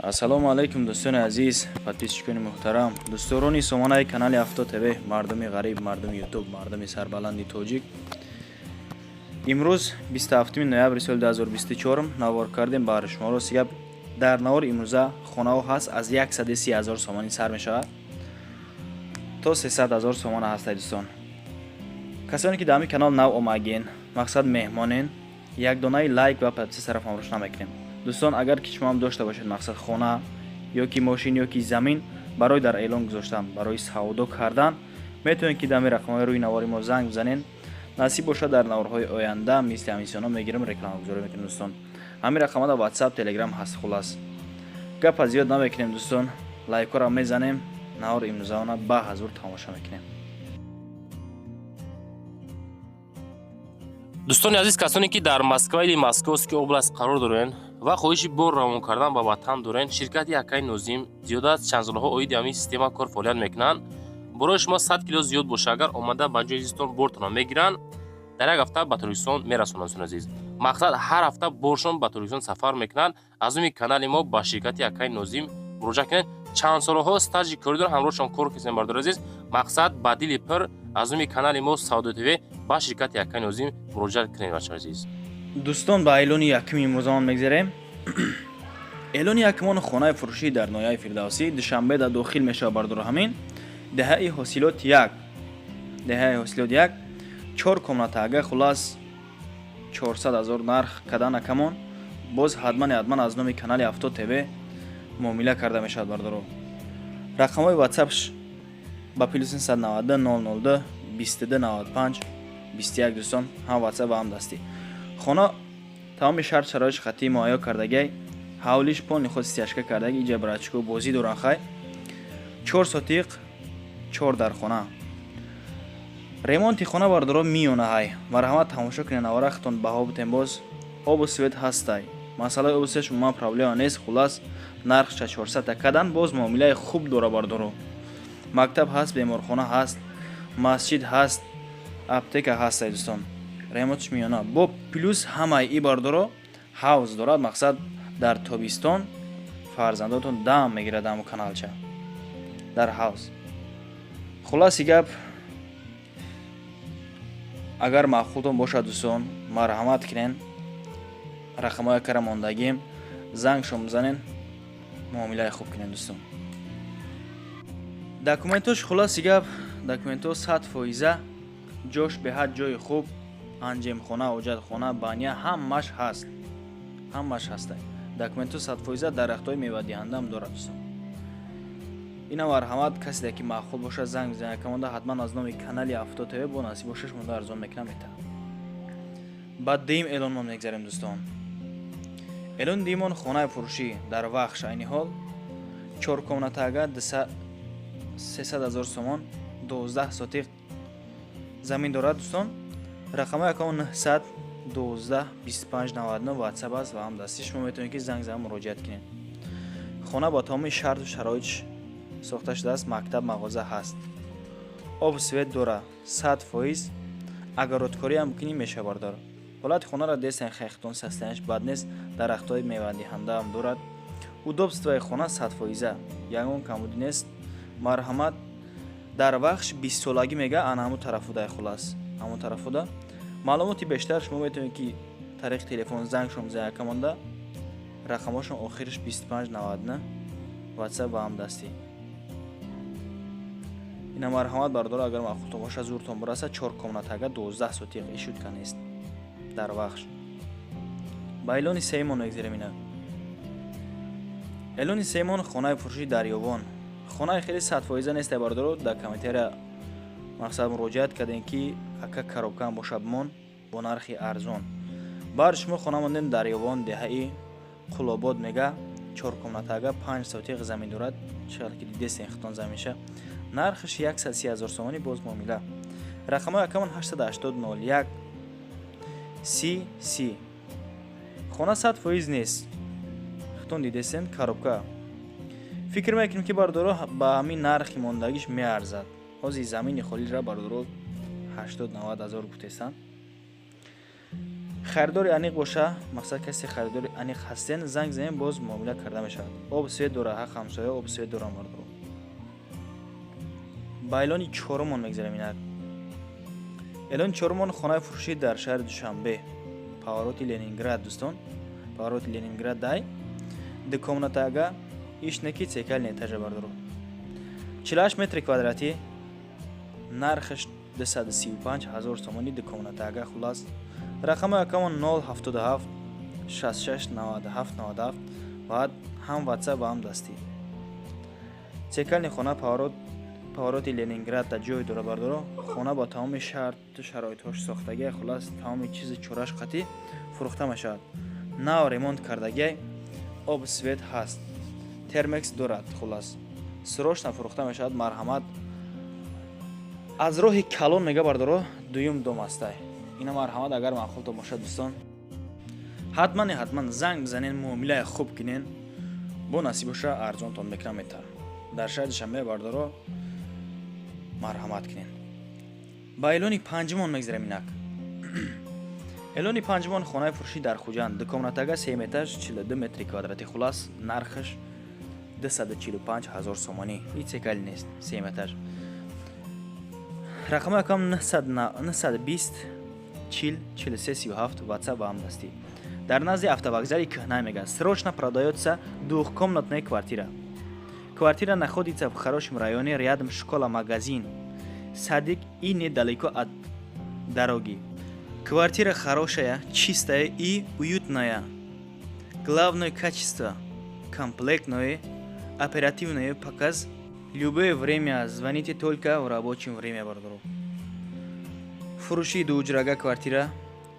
ассалому алайкум дӯстони азиз, подписчикони муҳтарам, дӯсторони сомонаи канали Авто ТВ, мардуми ғариб, мардуми ютуб, мардуми сарбаланди тоҷик. имрӯз 27 ноябри соли 2024 навор кардем бар шуморо сигаб. Дар навори имрӯза хонао ҳаст аз 130 000 сомонӣ сар мешавад то 300 000 сомона ҳастад. дӯстон, касоне ки дар ҳамин канал нав омагин, мақсад меҳмонен, як донаи лайк ва подписияро фаромӯш намекунем. дӯстон, агар ки шумо ҳам дошта бошед мақсад хона ё ки мошин ё ки замин барои дар эълон гузоштан, барои савдо кардан, метавонед ки дар рақамҳои рӯи навори мо занг бизанед. насиб бошад дар наворҳои оянда мисли ҳамисона мегирем, рекламагузорӣ мекунем. дӯстон, ҳамин рақамҳо WhatsApp, Telegram ҳаст. хулас гапа зиёд намекунем дӯстон, лайкҳоро мезанем, навори имрӯзаона ба ҳазур тамошо мекунем. дӯстони азиз, касоне ки дар Москва или Московский област қарор дорен ва хоҳиши бор равон кардан ба ватан дорен, ширкати Акай Нозим зиёда аз чанд солҳо оиди ҳамин система кор фаъолият мекунанд. Барои шумо 100 кило зиёд боша, агар омада ба ҷои зистон бортонро мегиранд, дар як ҳафта ба Торкистон мерасонанд. дӯстони азиз, мақсад ҳар ҳафта боршон ба Торкистон сафар мекунанд. аз умми канали мо ба ширкати Акай Нозим муроҷиат кунед. чанд солҳо стажи кори доранд, ҳамроҳшон кор кардем. бардор азиз, мақсад ба дили пир аз умми канали мо Савдо ТВ ба ширкати Акай Нозим муроҷиат кунед. бачаҳо азиз, дӯстон, ба эълони якуми имрӯзамон мегзарем. эълони якумон хонаи фурӯшӣ дар ноҳияи Фирдавсӣ душанбе дар дохил мешавад. бардор ҳамин деҳаи ҳосилот 1 4 комнатаага, хулас 400 000 нарх кадана камон. боз ҳатман аз номи канали Авто ТВ муомила карда мешавад. бардоро рақамҳои WhatsApp ба +192 002 22 95 21. дӯстон, ҳам WhatsApp ва ҳам дастӣ. хона тамоми шарт шароити хаттии муайё кардагӣ, ҳавлиш пони худ стяжка кардагӣ, иҷа барачку бозӣ доран. хай 4 сотиқ 4 дар хона. ремонти хона бардоро миёна. ҳай марҳамат тамошо кунед, наварахтон баҳо бутем. боз обу свет ҳастай, масъалаи обу свет шумо проблема нест. хулас нархша 400 кадан, боз муомилаи хуб дора. бардоро мактаб ҳаст, беморхона ҳаст, масҷид ҳаст, аптека ҳаст. дӯстон, ремонтиш миёна бо плюс ҳамаи и бардоро ҳавз дорад. мақсад дар тобистон фарзандотон дам мегирад ҳаму каналча дар ҳавз. хуласи гап, агар маъқултон бошад дӯстон, марҳамат кунен, рақамҳои кара мондагим зангшон бизанен, муомилаи хуб кунен. дӯстон, документош, хуласи гап, документҳо 100%, ҷош беҳад ҷои хуб, анҷемхона, ҳоҷатхона, баня ҳамаш ҳаст. ҳамаш ҳаста. документҳо 100%, дарахтҳои мевадиҳандам дорад. дӯстон, ина марҳамат, касе ки маъқул бошад занг бизанед. камонда ҳатман аз номи канали Авто ТВ бо насиб бошаш монда арзон мекунам мета. баъд дим эълон мо мегзарем. дӯстон, эълони димон хонаи фурӯшӣ дар Вахш айни ҳол 4 комнатаага 300 000 сомон, 12 сотиқ замин дорад. дӯстон, рақамҳои акаун 900 12 25 99 WhatsApp аст ва ҳам дастӣ. шумо метавонед ки занг зан муроҷиат кунед. хона ба тамоми шарту шароитиш сохта шудааст. мактаб, мағоза ҳаст, об свет дора 100%. агародкорӣ ҳам кунӣ меша. бардор ҳолати хонара десен хехтон састанаш бад нест. дарахтҳои мевандиҳанда ҳам дорад. удобствои хона 100%, ягон камбудӣ нест. марҳамат, дар Вахш 20 солагӣ мега ана ҳамун тарафуда. хулас ҳамун тарафуда. маълумоти бештар шумо метавонед ки тариқи телефон зангшон бизанед. камонда рақамҳошон охириш 2599 WhatsApp ва ҳам дастӣ. ина марҳамат, бардор агар маъқултон боша зуртон бираса 4 комнатаага 12 сотиқ ишутка нест дар Вахш. ба эълони сеюмон мегзарем. ина эълони сеюмон хонаи фурӯшии Дарёбон. хонаи хеле 100% нест. бардоро дар комментария мақсад муроҷиат кардем ки ака коробкаам боша бимон бо нархи арзон. бар шумо хона мондем Дарёбон, деҳаи Қулобод мега 4 комнатаага 5 сотиқ замин дорад. чиқадр ки 10 хитон заминша. нархиш 130 000 сомонӣ, боз муомила. рақамҳои акаун 880 01 30. хона 100% нест. хитон дидесен коробка. фикр мекунем ки бардоро ба ҳамин нархи мондагиш меарзад. ҳозир замини холира бардоро 80-90 000 гуфтестанд. خریدار انیق باشه، مقصد کسی خریدار انیق هستین زنگ زنین باز معامله کرده میشود. آب سوئد داره، حق همسایه آب سوئد داره مردم. با اعلان چهارم میگذریم اینک. اعلان چهارم خانه فروشی در شهر دوشنبه، پاوروتی لنینگراد دوستان، پاوروتی لنینگراد دای. دکومنتاگا ایش نکی цекал етаже бардоро. 48 метри квадрати, нархш 235000 сомонӣ дукомнатага хулас. Рақами акамон 077 66 97 97 баъд ҳам WhatsApp ва ҳам дастӣ. цекални хона павороти Ленинград дар ҷои дора бардоро. Хона бо тамоми шарту шароитҳош сохтагия хулас тамоми чизи чораш қатӣ фурӯхта мешавад. Нав ремонт кардагия об свет ҳаст. Термекс дорад хулас. Срочно фурӯхта мешавад. Марҳамат. Аз роҳи калон мега бардоро дуюм дом астай. Ина марҳамат агар маъқултон бошад дӯстон. ҳатман занг бизанен, муомилаи хуб кунен. Бо насиб боша арзонтон мекунам мета. Дар шаҳри Душанбе бардоро марҳамат кунен. Ба эълони панҷумон мегзарем инак. Эълони панҷумон хонаи фурӯшӣ дар Хуҷанд. Дукомнатага 3 этаж 42 метри квадрати хулас. Нархш 245000 сомонӣ. Ҳеҷ цекали нест. 3 этаж. Рақами акам 920 40 43 37 WhatsApp ва ҳамдастӣ. Дар назди автовокзали Кӯҳна мега. Срочно продаётся двухкомнатная квартира. Квартира находится в хорошем районе, рядом школа-магазин. Садик и недалеко от дороги. Квартира хорошая, чистая и уютная. Главное качество – комплектное, оперативное показ. Любое время звоните только в рабочем время бардоро. Фурӯши дуҳуҷрага квартира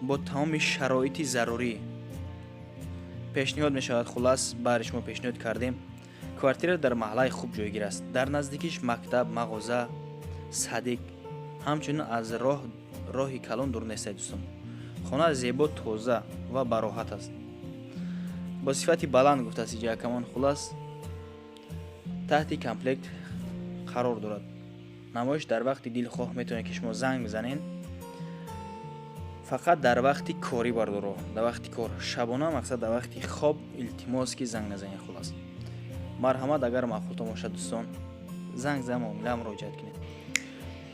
бо тамоми шароити зарурӣ. Пешниҳод мешавад хулас, баъри шумо пешниҳод кардем. Квартира дар маҳаллаи хуб ҷойгир аст. Дар наздикиш мактаб, мағоза, садик, ҳамчунин аз роҳи калон дур нестед дӯстон. Хона зебо, тоза ва бароҳат аст. Бо сифати баланд гуфтааст иҷа акамон хулас таҳти комплект қарор дорад. Намоиш дар вақти дилхоҳ метавонед ки шумо занг бизанен. Фақат дар вақти корӣ бардоро, дар вақти кор. Шабона мақсад дар вақти хоб илтимос ки занг назанед хулас. Марҳамат агар маъқултон бошад дӯстон, занг зан муомила муроҷиат кунед.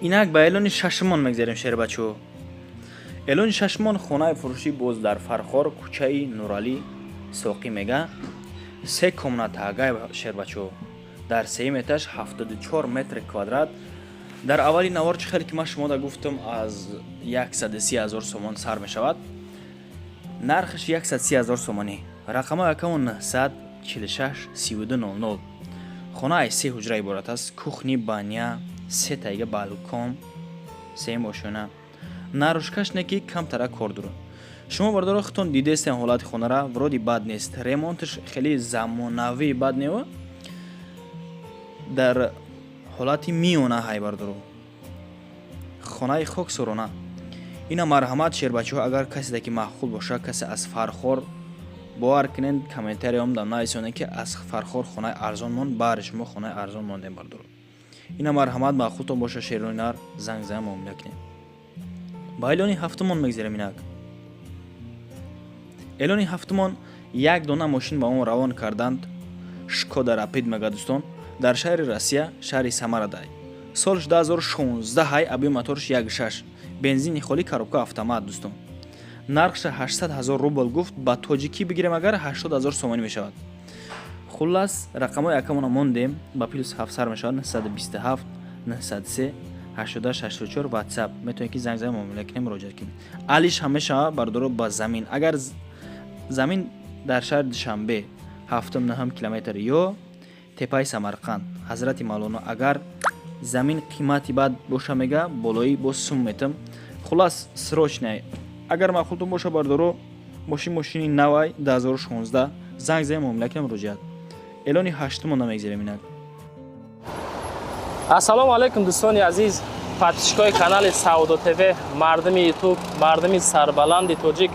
Инак ба эълони шашмон мегзарем шер бачаҳо. Эълони шашмон хонаи фурӯшӣ боз дар Фархор, кӯчаи Нуралӣ, Соқӣ мега. 3 комнатагаи шер бачаҳо. Дар 3 этаж 74 метри квадрат. Дар аввали навор чӣ хеле ки ман шумо да гуфтам аз 130000 сомон сар мешавад. Нархш 130000 сомонӣ. Рақамаи акамон 946 3200. Хонаи 3 ҳуҷра иборат аст. Кухни, баня, 3 тайга балкон, 3 мошина. Нарӯшкаш неки камтара кор дорад. Шумо бардоро худтон дидестен ҳолати хонара, вроди бад нест. Ремонтш хеле замонавӣ бад нева. Дар ҳолати миёна ҳай бардоро. Хонаи хоксорона. Ина марҳамат шербачаҳо, агар касе даки маъқул боша, касе аз Фархор бовар кунен, комментариём дам нависонед ки аз Фархор хонаи арзон монд, баъри шумо хонаи арзон мондем бардоро. Ина марҳамат маъқултон боша шеронинар занг зан муомила кунед. Ба эълони ҳафтумон мегзарем инак. Эълони ҳафтумон як дона мошин ба он равон карданд. Шкода Rapid мега дӯстон. Дар шаҳри Россия, шаҳри Самарадай. Солш 2016 ҳай, объем моторш 1.6. Бензини холӣ, коробка автомат дӯстон. Нархша 800,000 рубл гуфт, ба тоҷикӣ бигирем агар 80000 сомонӣ мешавад. Хуллас рақамои акамона мондем, ба плюс 7 сар мешавад. 927 903 8884 WhatsApp. Метавонед ки занг зан муомила кунед, муроҷиат кунед. Алиш ҳамеша бардоро ба замин. Агар замин дар шаҳри Душанбе 7-9 километр ё тепаи Самарқанд, Ҳазрати Мавлоно, агар замин қимати бад боша мега, болои бо сум метам. Хулас срочнай. Агар маъқултон боша бардоро мошини навай 2016 занг зан муомила кунед, муроҷиат. Эълони 8-умон намегзарем инак. Ассалому алайкум дӯстони азиз, подписчикои канали Саудо ТВ, мардами ютуб, мардами сарбаланди тоҷик,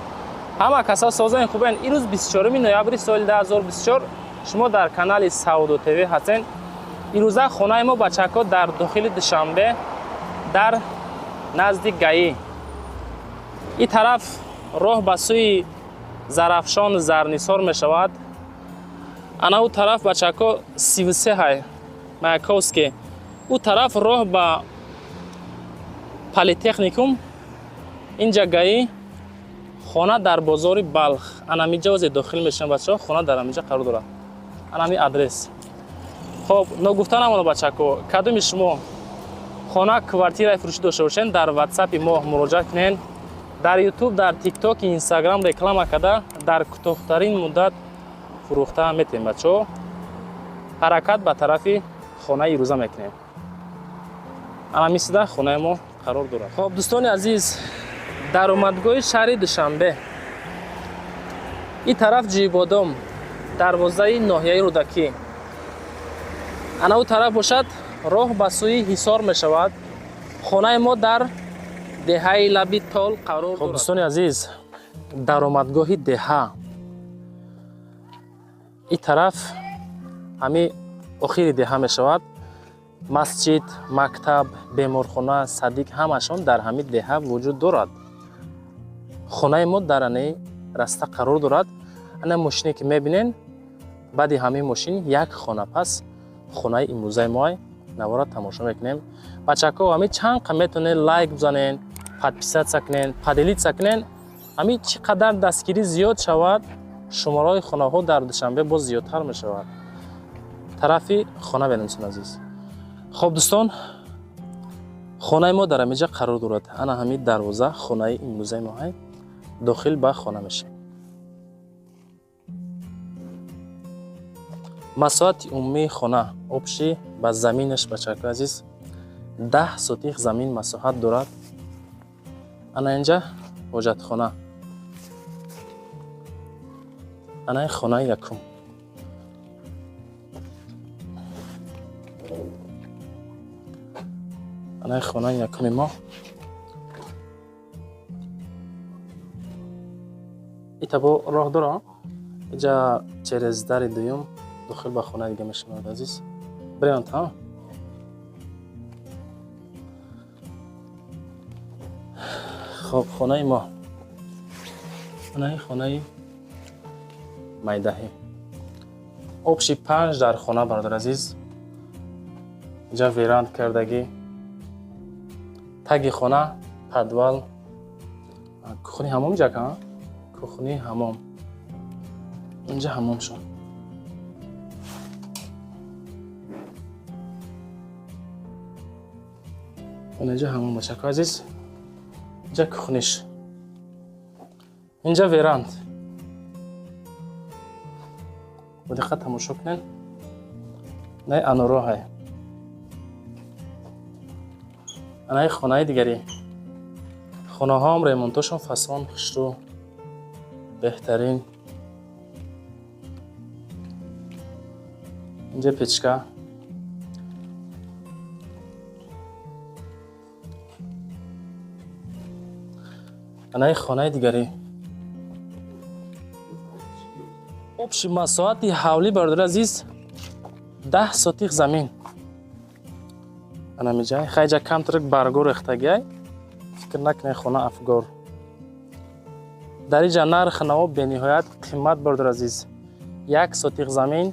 ҳама каса созаи хубен. Ирӯз 24 ноябри соли 2024 шумо дар канали Саудо ТВ ҳастен. Ирӯза хонаи мо бачако дар дохили Душанбе, дар назди ГАИ. И тараф роҳ ба сӯи Зарафшон Зарнисор мешавад. Ана ӯ тараф бачако 33 ҳай Маяковский. ӯ тараф роҳ ба политехникум. Инҷа гаи хона дар бозори Балх. Анамиҷа озе дохил мешавем бачаҳо. Хона дар амиҷа қарор дорад. Анами адрес. хоб ногуфта намонад бачако. Кадоми шумо хона квартираи фурӯшӣ дошта бошед, дар WhatsApp мо муроҷиат кунед. Дар YouTube, дар TikTok, Instagram реклама карда дар кӯтоҳтарин муддат фурӯхта метавем бачаҳо. ҳаракат ба тарафи хонаи ирӯза мекунем. Анамисида хонаи мо қарор дорад. Хоб дӯстони азиз, даромадгоҳи шаҳри Душанбе. ин тараф Ҷӯйбодом, дарвозаи ноҳияи Рӯдакӣ. Ана ӯ тараф бошад, роҳ ба сӯи Ҳисор мешавад. хонаи мо дар деҳаи лаби тол қарор дорад. Дӯстони азиз, даромадгоҳи деҳа. ин тараф ҳами охири деҳа мешавад. Масҷид, мактаб, беморхона, садик ҳамашон дар ҳами деҳа вуҷуд дорад. хонаи мо дар анаи раста қарор дорад. ана мошине ки мебинен, баъди ҳамин мошин як хона пас хонаи имрӯзаи моай навора тамошо мекунем. бачаҳо ҳами чанд қа метавонед лайк бизанен, подписатсия кунен, поделитсия кунен. ҳами чӣ қадар дастгирӣ зиёд шавад, шумораҳои хонаҳо дар Душанбе боз зиёдтар мешавад. тарафи хона бинем дӯстон азиз. хоб дӯстон, хонаи мо дар амиҷа қарор дорад. ана ҳами дарвоза хонаи имрӯзаи моҳай. дохил ба хона мешавем. масоати умумии хона, обши ба заминаш бачаҳои азиз 10 сотих замин масоҳат дорад. ана инҷа ҳоҷатхона. анаи хонаи якум. анаи хонаи якуми мо. итабо роҳ дора. инҷа через дари дуюм дохил ба хона дига мешавад азиз. Бирён та. хоб хонаи мо. анаи хонаи майдаҳӣ. обши 5 дар хона бардор азиз. инҷа веранд кардагӣ. таги хона, падвал. кухни ҳамом ҷака. кухни ҳамом. инҷа ҳамом шуд. инҷа ҳамом бачаҳо азиз. инҷа кухниш. инҷа веранд. бо диққат тамошо кунен. анаи анороҳай. анаи хонаи дигари. хонаҳоам ремонтошон фасон хушрӯ беҳтарин. инҷа печка. анаи хонаи дигари. обши масоати ҳавлӣ бардор азиз 10 сотих замин. анамиҷай хайҷа камтарак баргор рехтагиай. фикр накунед хона афгор. дар инҷа нархи наво бениҳоят қимат бардор азиз. 1 сотих замин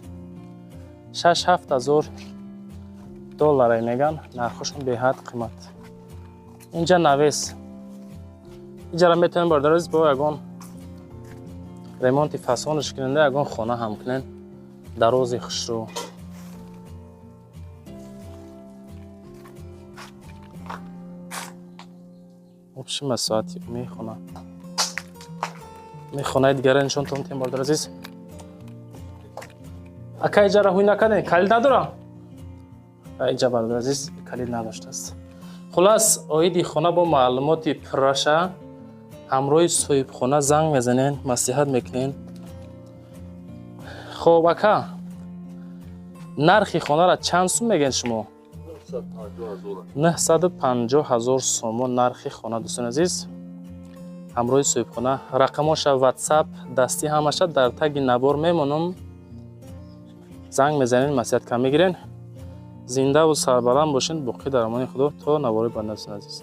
6-7 ҳазор доллар меган. нархошон беҳад қимат. инҷа навес. инҷара метавонем бардор азиз бо ягон ремонти фасонаш куненда ягон хона ҳам кунен. дарози хушрӯ. обши масоати умумии хона. ми хонаи дигаре нишонтон метавонем бардор азиз. ака иҷара ҳуй накардем, калид надора? иҷа бардор азиз, калид надоштааст. хулас оиди хона бо маълумоти пурраша ҳамроҳи соҳибхона занг мезанен, маслиҳат мекунен. хоб ака, нархи хонара чанд сум мегӯед шумо? 950 000 сомон нархи хона дӯстон азиз. ҳамроҳи соҳибхона. рақамоша WhatsApp дастӣ ҳамаша дар таги навор мемонам. занг мезанен, маслиҳатка мегирен. зиндаву сарбаланд бошед. боқӣ дар амони худо то навори банда дӯстон азиз.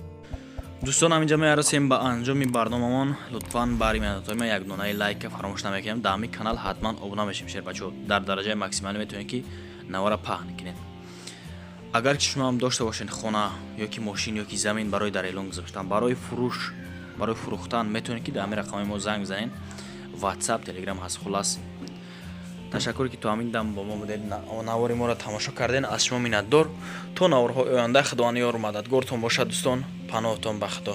дӯстон, ҳаминҷа мерасем ба анҷоми барномамон. Лутфан бари минатҳои ман як донаи лайка фаромӯш намекунем. Дар ҳамин канал ҳатман обуна мешем. Шербачаҳо дар дараҷаи максималӣ метавонед ки навара паҳн кунед. агар ки шумо ҳам дошта бошед хона ёки мошин ёки замин барои дар эълон гузоштан, барои фурӯш, барои фурӯхтан, метавонед ки дар ҳамин рақамаи мо занг занед. WhatsApp, Telegram ҳаст. Хулас ташаккуре ки то ҳамин дам бо мо будед, навори моро тамошо карден. Аз шумо миннатдор. То наворҳои оянда худованд ёру мададгортон бошад дӯстон. Паноҳтон ба худо.